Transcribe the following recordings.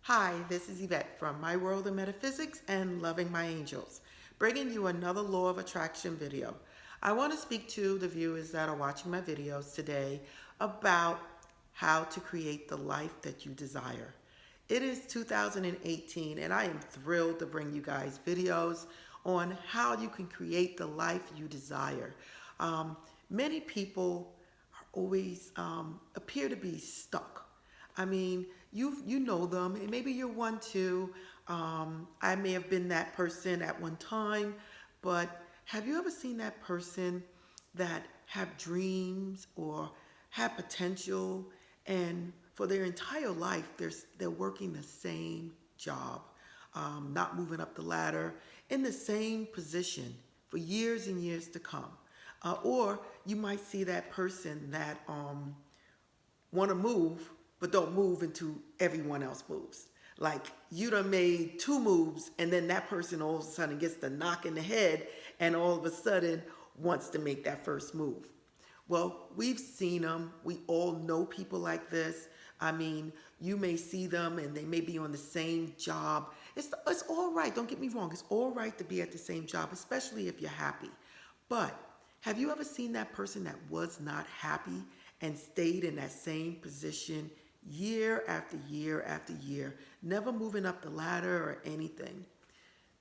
Hi, this is Yvette from My World of Metaphysics and Loving My Angels, bringing you another Law of Attraction video. I want to speak to the viewers that are watching my videos today about how to create the life that you desire. It is 2018 and I am thrilled to bring you guys videos on how you can create the life you desire. Many people are always appear to be stuck. I mean, you know them, and maybe you're one too. I may have been that person at one time, but have you ever seen that person that have dreams or have potential, and for their entire life they're working the same job, not moving up the ladder, in the same position for years and years to come? Or you might see that person that want to move, but don't move until everyone else moves. Like you done made two moves, and then that person all of a sudden gets the knock in the head, and all of a sudden wants to make that first move. Well, we've seen them. We all know people like this. I mean, you may see them and they may be on the same job. It's all right. Don't get me wrong. It's all right to be at the same job, especially if you're happy. But have you ever seen that person that was not happy and stayed in that same position year after year after year, never moving up the ladder or anything?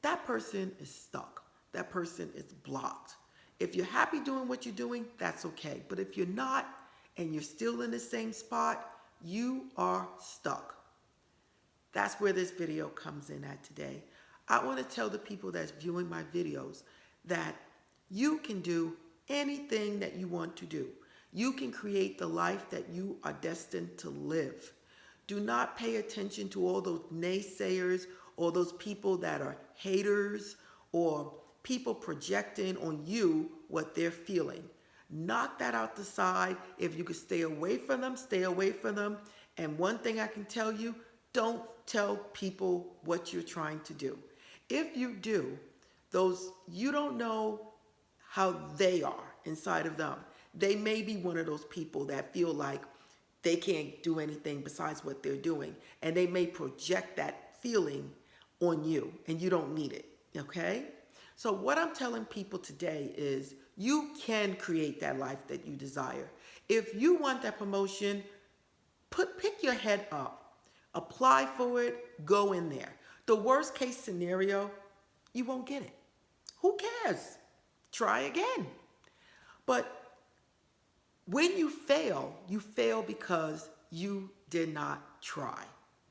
That person is stuck. That person is blocked. If you're happy doing what you're doing, that's okay. But if you're not and you're still in the same spot, you are stuck. That's where this video comes in at today. I want to tell the people that's viewing my videos that you can do anything that you want to do. You can create the life that you are destined to live. Do not pay attention to all those naysayers or those people that are haters or people projecting on you what they're feeling. Knock that out the side. If you could stay away from them, stay away from them. And one thing I can tell you, don't tell people what you're trying to do. If you do, you don't know how they are inside of them. They may be one of those people that feel like they can't do anything besides what they're doing. And they may project that feeling on you, and you don't need it, okay? So what I'm telling people today is you can create that life that you desire. If you want that promotion, pick your head up, apply for it, go in there. The worst case scenario, you won't get it. Who cares? Try again. But when you fail because you did not try.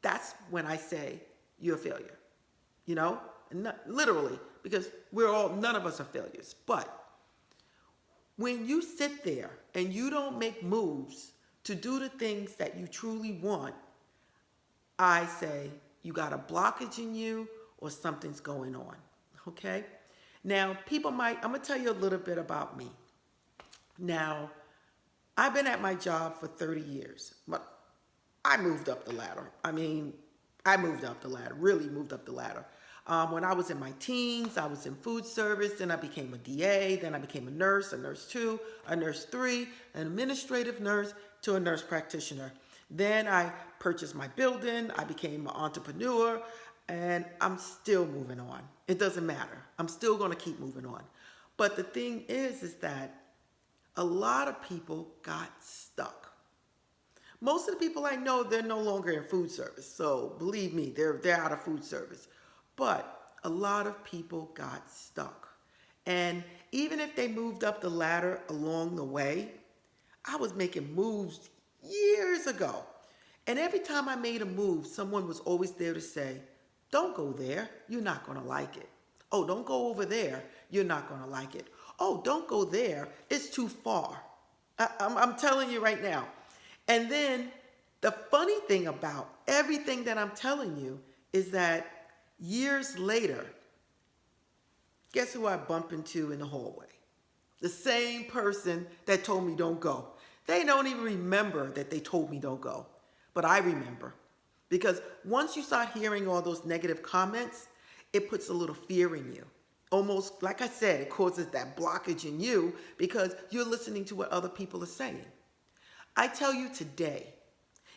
That's when I say you're a failure. You know, literally, because none of us are failures. But when you sit there and you don't make moves to do the things that you truly want, I say you got a blockage in you or something's going on. Okay? Now, I'm going to tell you a little bit about me. Now, I've been at my job for 30 years, but I moved up the ladder. Really moved up the ladder. When I was in my teens, I was in food service, then I became a DA, then I became a nurse 2, a nurse 3, an administrative nurse to a nurse practitioner. Then I purchased my building, I became an entrepreneur, and I'm still moving on. It doesn't matter. I'm still going to keep moving on. But the thing is that a lot of people got stuck. Most of the people I know, they're no longer in food service. So believe me, they're out of food service. But a lot of people got stuck. And even if they moved up the ladder along the way, I was making moves years ago. And every time I made a move, someone was always there to say, don't go there, you're not going to like it. Oh, don't go over there, you're not going to like it. Oh, don't go there, it's too far. I'm telling you right now. And then the funny thing about everything that I'm telling you is that years later, guess who I bump into in the hallway? The same person that told me don't go. They don't even remember that they told me don't go. But I remember. Because once you start hearing all those negative comments, it puts a little fear in you. Almost, like I said, it causes that blockage in you because you're listening to what other people are saying. I tell you today,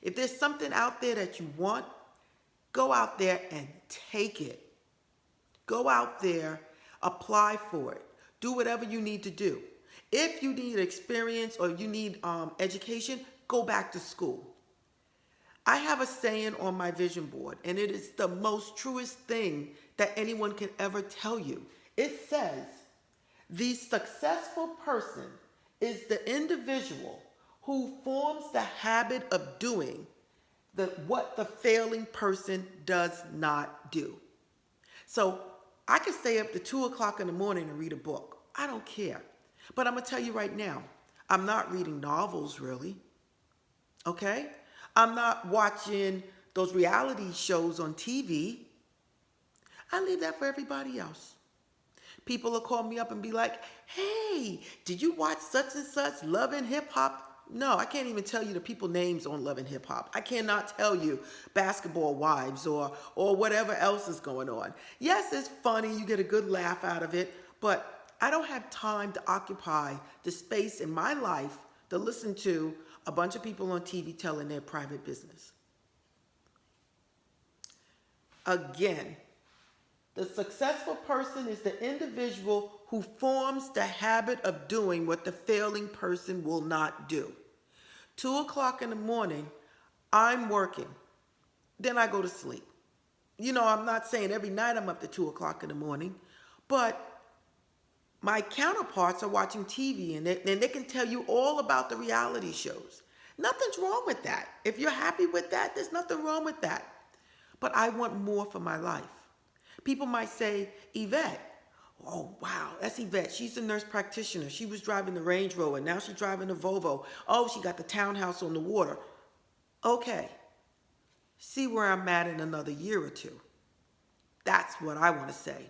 if there's something out there that you want, Go out there and take it. Go out there, apply for it. Do whatever you need to do. If you need experience or you need education, go back to school. I have a saying on my vision board, and it is the most truest thing that anyone can ever tell you. It says, the successful person is the individual who forms the habit of doing what the failing person does not do. So I can stay up to 2 o'clock in the morning and read a book. I don't care. But I'm going to tell you right now, I'm not reading novels really. Okay? I'm not watching those reality shows on TV. I leave that for everybody else. People will call me up and be like, hey, did you watch such and such Love and Hip Hop? No, I can't even tell you the people names on Love and Hip Hop. I cannot tell you Basketball Wives or whatever else is going on. Yes, it's funny. You get a good laugh out of it. But I don't have time to occupy the space in my life to listen to a bunch of people on TV telling their private business. Again, the successful person is the individual who forms the habit of doing what the failing person will not do. 2 o'clock in the morning, I'm working. Then I go to sleep. You know, I'm not saying every night I'm up to 2 o'clock in the morning, but my counterparts are watching TV and they can tell you all about the reality shows. Nothing's wrong with that. If you're happy with that, there's nothing wrong with that. But I want more for my life. People might say, Eyvette, oh, wow, that's Eyvette. She's a nurse practitioner. She was driving the Range Rover. Now she's driving the Volvo. Oh, she got the townhouse on the water. Okay. See where I'm at in another year or two. That's what I want to say.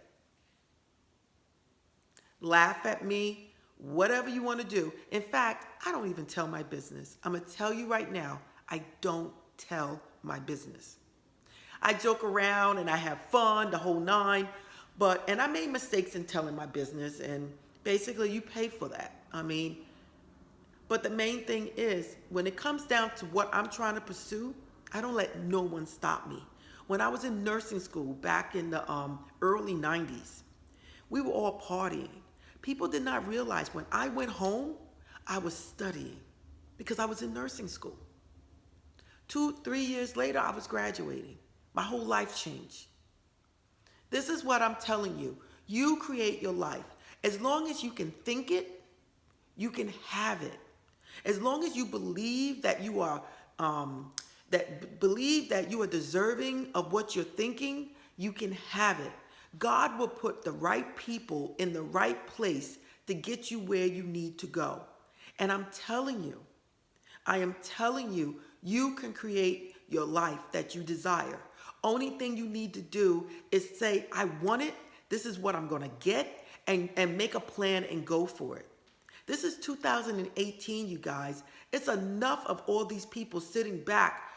Laugh at me, whatever you want to do. In fact, I don't even tell my business. I'm going to tell you right now, I don't tell my business. I joke around and I have fun, the whole nine, and I made mistakes in telling my business, and basically you pay for that. But the main thing is, when it comes down to what I'm trying to pursue, I don't let no one stop me. When I was in nursing school back in the early 90s, we were all partying. People did not realize when I went home, I was studying because I was in nursing school. 2-3 years later, I was graduating. My whole life changed. This is what I'm telling you. You create your life. As long as you can think it, you can have it. As long as you believe that you are deserving of what you're thinking, you can have it. God will put the right people in the right place to get you where you need to go. And I am telling you, you can create your life that you desire. Only thing you need to do is say, I want it, this is what I'm going to get, and make a plan and go for it. This is 2018, you guys. It's enough of all these people sitting back,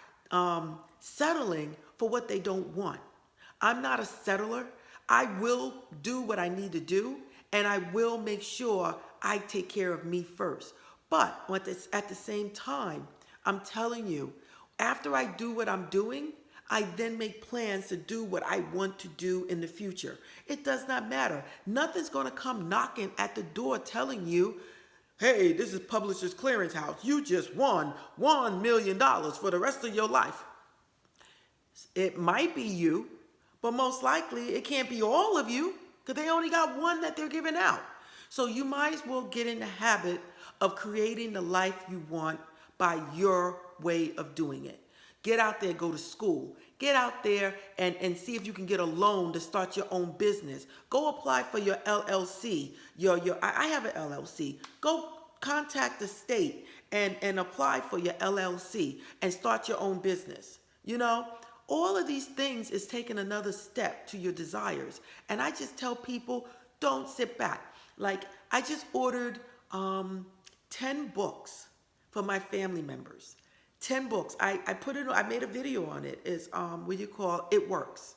settling for what they don't want. I'm not a settler. I will do what I need to do, and I will make sure I take care of me first. But at the same time, I'm telling you, after I do what I'm doing, I then make plans to do what I want to do in the future. It does not matter. Nothing's going to come knocking at the door telling you, hey, this is Publishers Clearance House. You just won $1 million for the rest of your life. It might be you, but most likely it can't be all of you because they only got one that they're giving out. So you might as well get in the habit of creating the life you want by your way of doing it. Get out there, go to school. Get out there and see if you can get a loan to start your own business. Go apply for your LLC. I have an LLC. Go contact the state and apply for your LLC and start your own business. You know, all of these things is taking another step to your desires. And I just tell people, don't sit back. Like, I just ordered 10 books for my family members. 10 books. I made a video on it. It's It Works.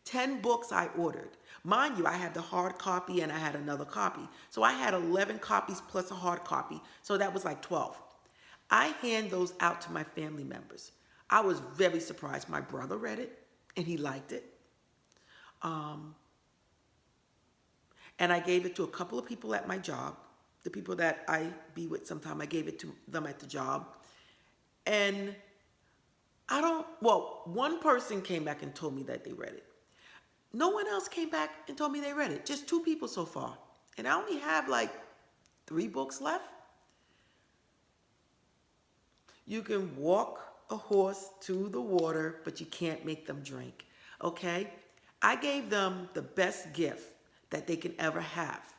10 books I ordered. Mind you, I had the hard copy and I had another copy. So I had 11 copies plus a hard copy. So that was like 12. I hand those out to my family members. I was very surprised. My brother read it and he liked it. And I gave it to a couple of people at my job, the people that I be with sometime. I gave it to them at the job. And one person came back and told me that they read it. No one else came back and told me they read it. Just 2 people so far. And I only have like 3 books left. You can walk a horse to the water, but you can't make them drink. Okay? I gave them the best gift that they can ever have,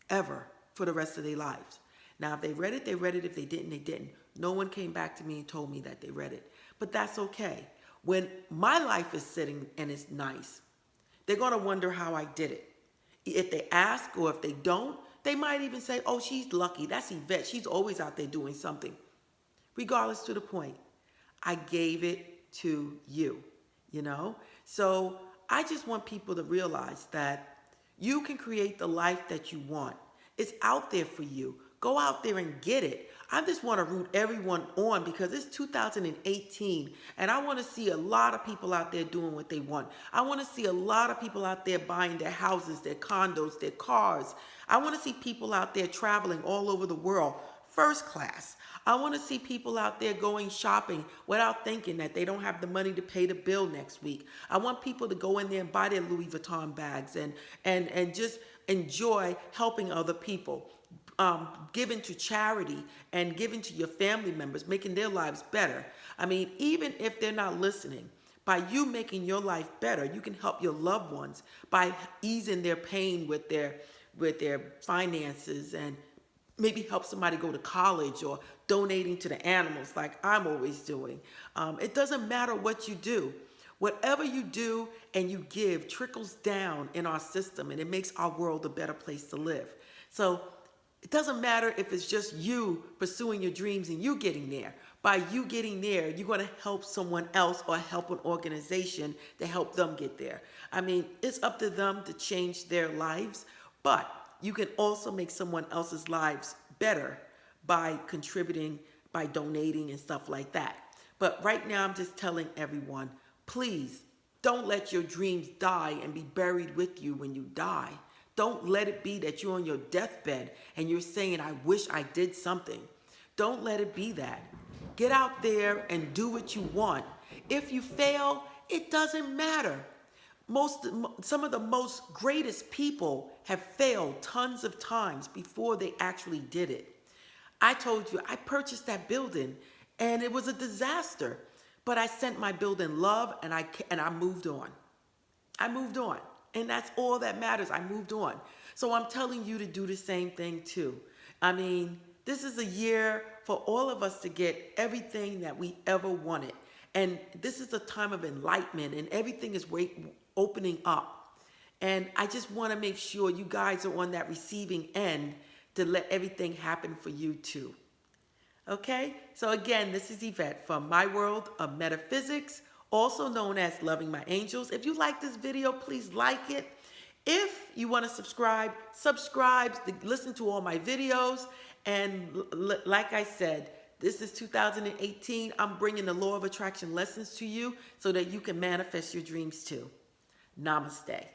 ever, for the rest of their lives. Now, if they read it, they read it. If they didn't, they didn't. No one came back to me and told me that they read it. But that's okay. When my life is sitting and it's nice, they're going to wonder how I did it. If they ask or if they don't, they might even say, oh, she's lucky. That's Eyvette. She's always out there doing something. Regardless to the point, I gave it to you, you know? So I just want people to realize that you can create the life that you want. It's out there for you. Go out there and get it. I just want to root everyone on because it's 2018 and I want to see a lot of people out there doing what they want. I want to see a lot of people out there buying their houses, their condos, their cars. I want to see people out there traveling all over the world, first class. I want to see people out there going shopping without thinking that they don't have the money to pay the bill next week. I want people to go in there and buy their Louis Vuitton bags and just enjoy helping other people, giving to charity and giving to your family members, making their lives better. I mean, even if they're not listening, by you making your life better, you can help your loved ones by easing their pain with their finances and maybe help somebody go to college or donating to the animals like I'm always doing. It doesn't matter what you do. Whatever you do and you give trickles down in our system and it makes our world a better place to live. So it doesn't matter if it's just you pursuing your dreams and you getting there. By you getting there, you're going to help someone else or help an organization to help them get there. I mean, it's up to them to change their lives, but you can also make someone else's lives better by contributing, by donating and stuff like that. But right now, I'm just telling everyone, please don't let your dreams die and be buried with you when you die. Don't let it be that you're on your deathbed and you're saying, I wish I did something. Don't let it be that. Get out there and do what you want. If you fail, it doesn't matter. Some of the most greatest people have failed tons of times before they actually did it. I told you, I purchased that building and it was a disaster, but I sent my building love and I moved on. I moved on. And that's all that matters. I moved on. So I'm telling you to do the same thing too. I mean, this is a year for all of us to get everything that we ever wanted. And this is a time of enlightenment and everything is opening up. And I just want to make sure you guys are on that receiving end to let everything happen for you too. Okay? So again, this is Eyvette from My World of Metaphysics, also known as Loving My Angels. If you like this video, please like it. If you want to subscribe, listen to all my videos. And like I said, this is 2018. I'm bringing the law of attraction lessons to you so that you can manifest your dreams too. Namaste.